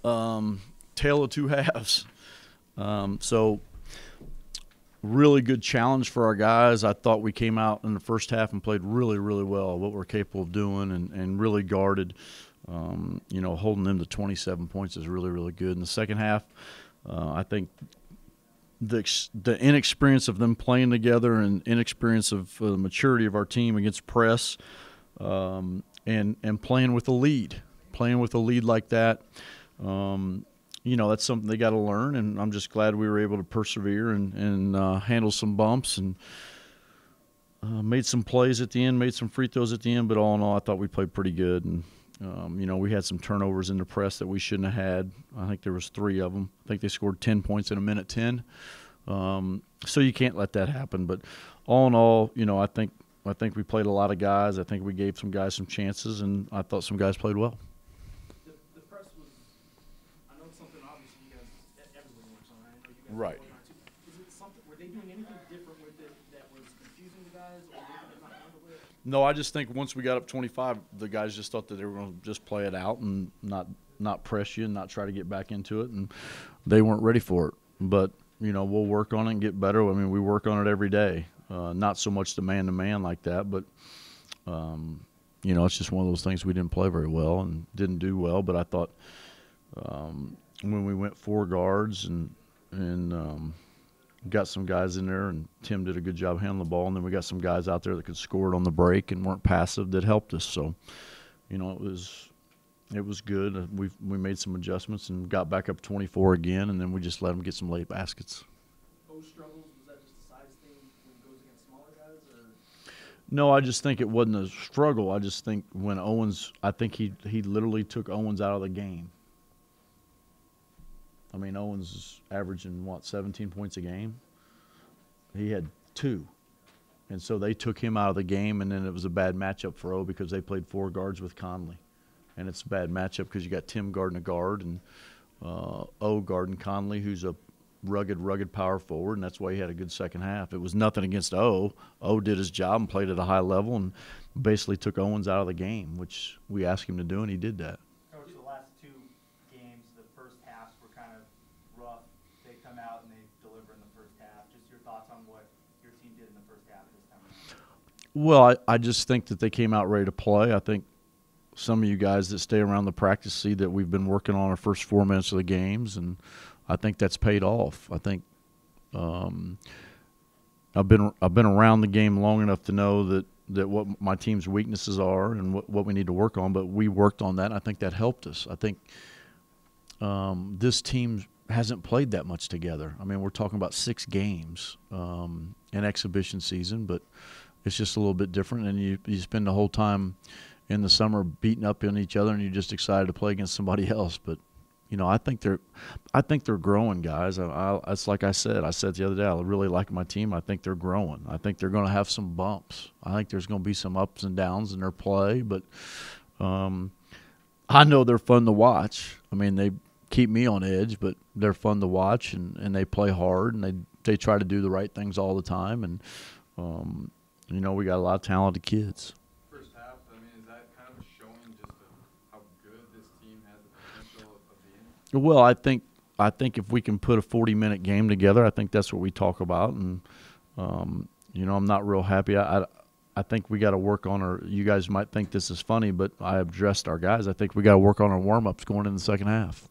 Tale of two halves. So really good challenge for our guys. I thought we came out in the first half and played really, really well, what we're capable of doing, and really guarded. Holding them to 27 points is really, really good. In the second half, I think the inexperience of them playing together and inexperience of the maturity of our team against press, and playing with a lead like that, that's something they got to learn. And I'm just glad we were able to persevere and handle some bumps and made some plays at the end, made some free throws at the end. But all in all, I thought we played pretty good. And we had some turnovers in the press that we shouldn't have had. I think there was 3 of them. I think they scored 10 points in a minute 10. So you can't let that happen. But all in all, I think we played a lot of guys. I think we gave some guys some chances, and I thought some guys played well. The press was, I know it's something obviously you guys, everyone works on. I know you guys Right. work on it too. Is it something, were they doing anything different with it that was confusing the guys, or they could not handle it? No, I just think once we got up 25, the guys just thought that they were going to just play it out and not press you and not try to get back into it, and they weren't ready for it. But, we'll work on it and get better. I mean, we work on it every day. Not so much the man-to-man like that, but, it's just one of those things we didn't play very well and didn't do well. But I thought when we went 4 guards and got some guys in there, and Tim did a good job handling the ball, and then we got some guys out there that could score it on the break and weren't passive, that helped us. So, it was good. We made some adjustments and got back up 24 again, and then we just let them get some late baskets. Those struggles, was that just a size thing when it goes against smaller guys, or? No, I just think it wasn't a struggle. I just think when Owens, I think he literally took Owens out of the game. I mean, Owens is averaging, 17 points a game? He had 2. And so they took him out of the game, and then it was a bad matchup for O because they played 4 guards with Conley. And it's a bad matchup because you got Tim guarding a guard and O guarding Conley, who's a rugged power forward, and that's why he had a good second half. It was nothing against O. O did his job and played at a high level and basically took Owens out of the game, which we asked him to do, and he did that. Coach, the last 2 games, the first halves were kind of rough. They come out and they deliver in the first half. Just your thoughts on what your team did in the first half this time around? Well, I just think that they came out ready to play. I think some of you guys that stay around the practice see that we've been working on our first 4 minutes of the games, and I think that's paid off. I think I've been around the game long enough to know that what my team's weaknesses are and what we need to work on, but we worked on that, and I think that helped us. I think this team hasn't played that much together. I mean, we're talking about 6 games in exhibition season, but it's just a little bit different, and you spend the whole time in the summer beating up on each other, and you're just excited to play against somebody else. But I think they're growing, guys. It's like I said the other day, I really like my team. I think they're growing. I think they're going to have some bumps. I think there's going to be some ups and downs in their play, but I know they're fun to watch. I mean, they keep me on edge, but they're fun to watch, and they play hard, and they try to do the right things all the time. And we got a lot of talented kids. First half, I mean, is that kind of showing just how good this team has the potential of being? Well, I think if we can put a 40-minute game together, I think that's what we talk about. And I'm not real happy. I think we got to work on our. You guys might think this is funny, but I addressed our guys. I think we got to work on our warm-ups going in the second half.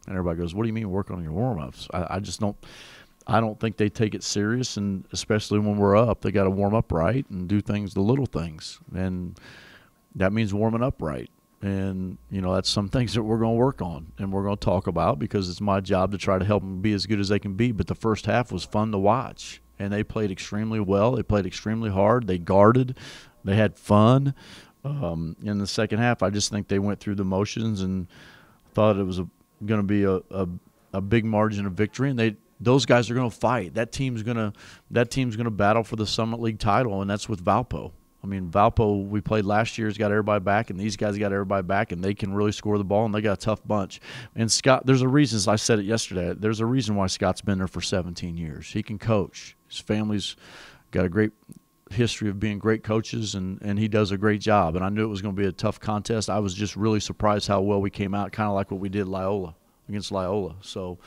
And everybody goes, "What do you mean work on your warm-ups?" I just don't. I don't think they take it serious, and especially when we're up, they got to warm up right and do things, the little things, and that means warming up right. And that's some things that we're going to work on and we're going to talk about, because it's my job to try to help them be as good as they can be. But the first half was fun to watch, and they played extremely well. They played extremely hard. They guarded. They had fun. In the second half, I just think they went through the motions and thought it was going to be a big margin of victory, and those guys are going to fight. That team's going to battle for the Summit League title, and that's with Valpo. I mean, Valpo, we played last year, has got everybody back, and these guys got everybody back, and they can really score the ball, and they got a tough bunch. And Scott, there's a reason, I said it yesterday, there's a reason why Scott's been there for 17 years. He can coach. His family's got a great history of being great coaches, and he does a great job. And I knew it was going to be a tough contest. I was just really surprised how well we came out, kind of like what we did Loyola. against Loyola. So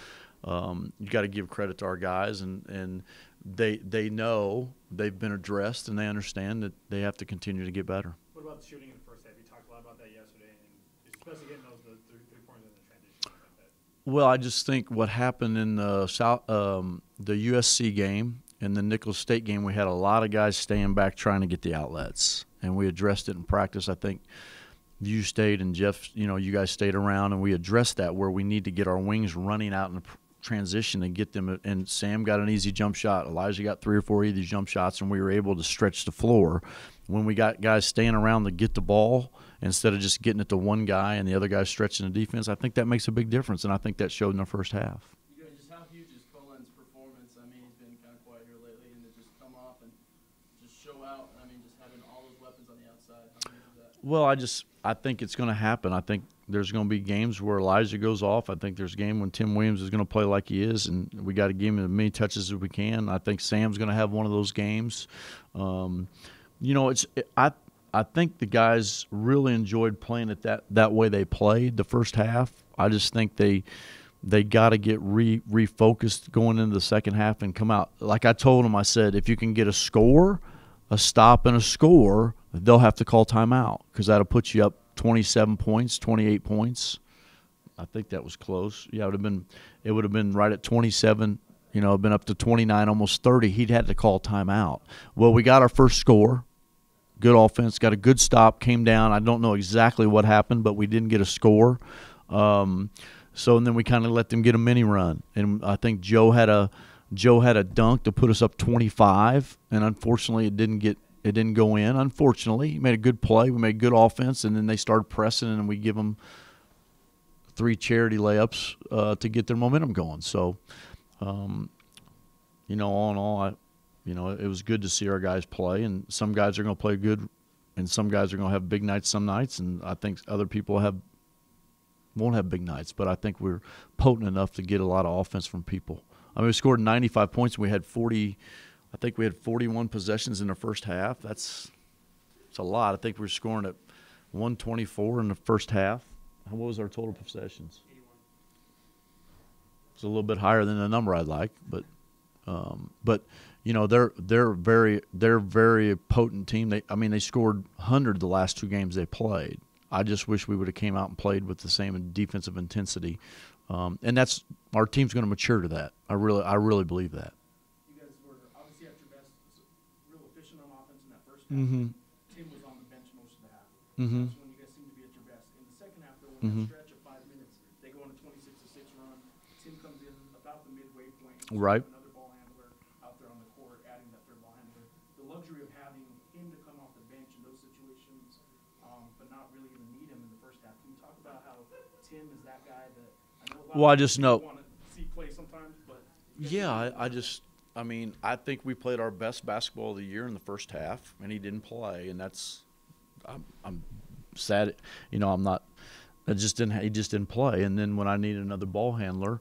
you got to give credit to our guys, and they know they've been addressed, and they understand that they have to continue to get better. What about the shooting in the first half? You talked a lot about that yesterday, and especially getting those the three-pointers in the transition. Like that. Well, I just think what happened in the the USC game and the Nicholas State game, we had a lot of guys staying back trying to get the outlets, and we addressed it in practice. I think you stayed and Jeff, you guys stayed around, and we addressed that where we need to get our wings running out in the transition and get them. And Sam got an easy jump shot. Elijah got 3 or 4 easy jump shots, and we were able to stretch the floor. When we got guys staying around to get the ball instead of just getting it to one guy and the other guy stretching the defense, I think that makes a big difference, and I think that showed in the first half. You guys, just how huge is Colin's performance? I mean, he's been kind of quiet here lately, and to just come off and just show out. I mean, just having all those weapons on the outside. How huge is that? Well, I think it's going to happen. I think there's going to be games where Elijah goes off. I think there's a game when Tim Williams is going to play like he is, and we got to give him as many touches as we can. I think Sam's going to have one of those games. I think the guys really enjoyed playing it that way they played the first half. I just think they got to get refocused going into the second half and come out. Like I told them, I said, if you can get a score, a stop and a score, they'll have to call timeout because that'll put you up 27 points, 28 points. I think that was close. Yeah, it would have been right at 27. Been up to 29, almost 30. He'd had to call timeout. Well, we got our first score. Good offense, got a good stop, came down. I don't know exactly what happened, but we didn't get a score. And then we kind of let them get a mini run. And I think Joe had a dunk to put us up 25, and unfortunately it didn't go in. Unfortunately, he made a good play. We made good offense, and then they started pressing, and we give them 3 charity layups to get their momentum going. So, all in all, it was good to see our guys play, and some guys are going to play good, and some guys are going to have big nights some nights, and I think other people won't have big nights, but I think we're potent enough to get a lot of offense from people. I mean, we scored 95 points, and we had 40. I think we had 41 possessions in the first half. It's a lot. I think we were scoring at 124 in the first half. What was our total possessions? 81. It's a little bit higher than the number I'd like, but they're very potent team. They scored 100 the last 2 games they played. I just wish we would have came out and played with the same defensive intensity, and that's our team's going to mature to that. I really believe that. You guys were obviously at your best, real efficient on offense in that first half. Mm-hmm. Tim was on the bench most of the half. Mm-hmm. That's when you guys seemed to be at your best. In the second half, though, in that stretch of 5 minutes, they go on a 26-6 run. Tim comes in about the midway point. Right. Another ball handler out there on the court, adding that third ball handler. The luxury of having him to come off the bench in those situations, but not really even need him in the first half. Can you talk about how Tim is that guy that I know a lot Well, I of just people know. want to see play sometimes, but Yeah, I think we played our best basketball of the year in the first half, and he didn't play, and I'm sad. I'm not. He just didn't play, and then when I needed another ball handler,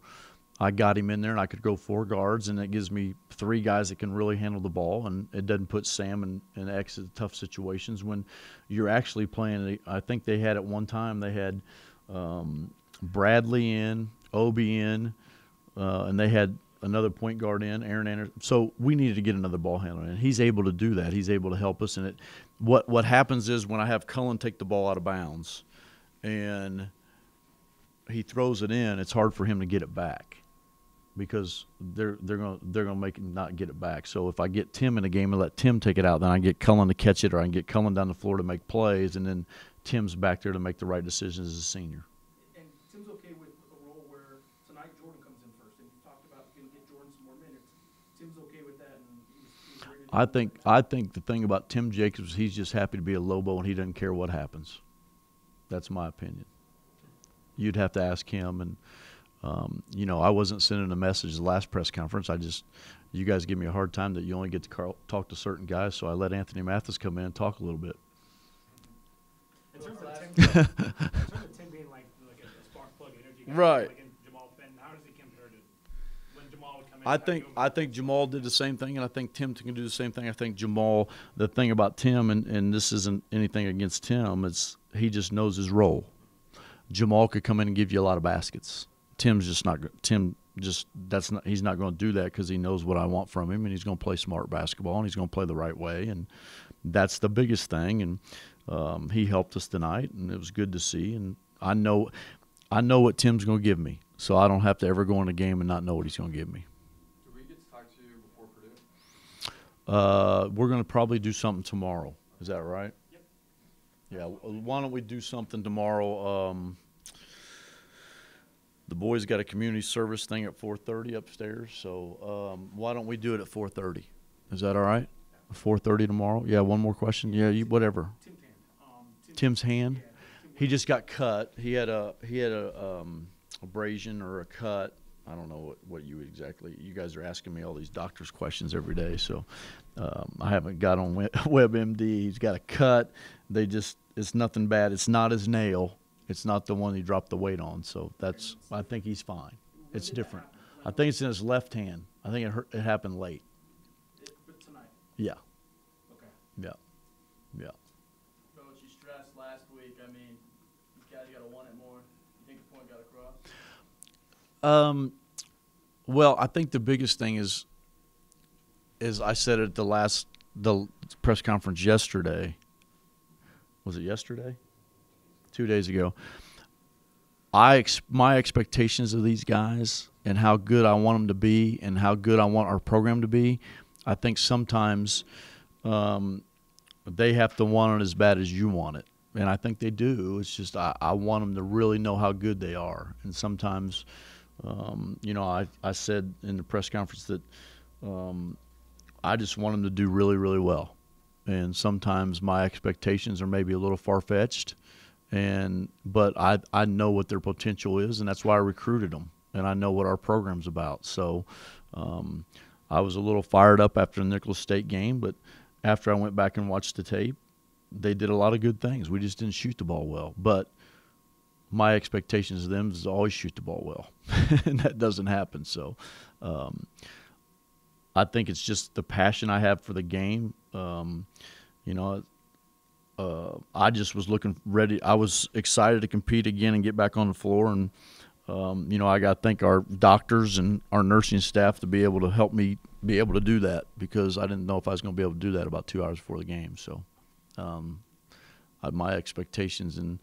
I got him in there, and I could go 4 guards, and it gives me 3 guys that can really handle the ball, and it doesn't put Sam in exit tough situations when you're actually playing. I think they had at one time they had Bradley in, Obi in, and they had another point guard in, Aaron Anderson. So we needed to get another ball handler in. He's able to do that. He's able to help us. And what happens is when I have Cullen take the ball out of bounds and he throws it in, it's hard for him to get it back because they're gonna make him not get it back. So if I get Tim in a game and let Tim take it out, then I get Cullen to catch it, or I can get Cullen down the floor to make plays, and then Tim's back there to make the right decisions as a senior. And Tim's okay with a role where tonight Jordan comes in first, and you talked about going to get Jordan some more minutes. Tim's okay with that, and he's ready to I think the thing about Tim Jacobs, he's just happy to be a Lobo, and he doesn't care what happens. That's my opinion. You'd have to ask him, and I wasn't sending a message the last press conference. You guys give me a hard time that you only get to talk to certain guys, so I let Anthony Mathis come in and talk a little bit. In terms of Tim being like a spark plug energy guy, Right. like in Jamal Fenton, how does he compare to when Jamal would come in? I think Jamal did the same thing, and I think Tim can do the same thing. I think Jamal, the thing about Tim, and this isn't anything against Tim, he just knows his role. Jamal could come in and give you a lot of baskets. Tim's just not Tim. Just that's not. He's not going to do that because he knows what I want from him, and he's going to play smart basketball, and he's going to play the right way, and that's the biggest thing. And he helped us tonight, and it was good to see. And I know what Tim's going to give me, so I don't have to ever go in a game and not know what he's going to give me. Do we get to talk to you before Purdue? We're going to probably do something tomorrow. Is that right? Yep. Yeah. Why don't we do something tomorrow? The boys got a community service thing at 4:30 upstairs, so why don't we do it at 4:30? Is that all right? 4:30 tomorrow. Yeah. One more question. Yeah. Whatever. Tim's hand. Tim's hand. Yeah, He just got cut. He had a abrasion or a cut. I don't know what you exactly. You guys are asking me all these doctor's questions every day, so I haven't got on WebMD. He's got a cut. It's nothing bad. It's not his nail. It's not the one he dropped the weight on. So I think he's fine. It's different. I think it's in his left hand. I think it happened late. But tonight. Yeah. Okay. Yeah. Yeah. Coach, you stressed last week. I mean, these guys got to want it more. You think the point got across? Well, I think the biggest thing is I said it at the press conference yesterday. Was it yesterday? 2 days ago. My expectations of these guys and how good I want them to be and how good I want our program to be, I think sometimes they have to want it as bad as you want it. And I think they do. It's just I want them to really know how good they are. And sometimes, I said in the press conference that I just want them to do really, really well. And sometimes my expectations are maybe a little far-fetched. But I know what their potential is, and that's why I recruited them, and I know what our program's about. So I was a little fired up after the Nicholas State game, but after I went back and watched the tape, they did a lot of good things. We just didn't shoot the ball well. But my expectations of them is to always shoot the ball well, and that doesn't happen. So I think it's just the passion I have for the game. I just was looking ready. I was excited to compete again and get back on the floor. And, I got to thank our doctors and our nursing staff to be able to help me be able to do that because I didn't know if I was going to be able to do that about 2 hours before the game. So my expectations and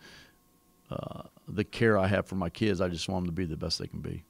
the care I have for my kids, I just want them to be the best they can be.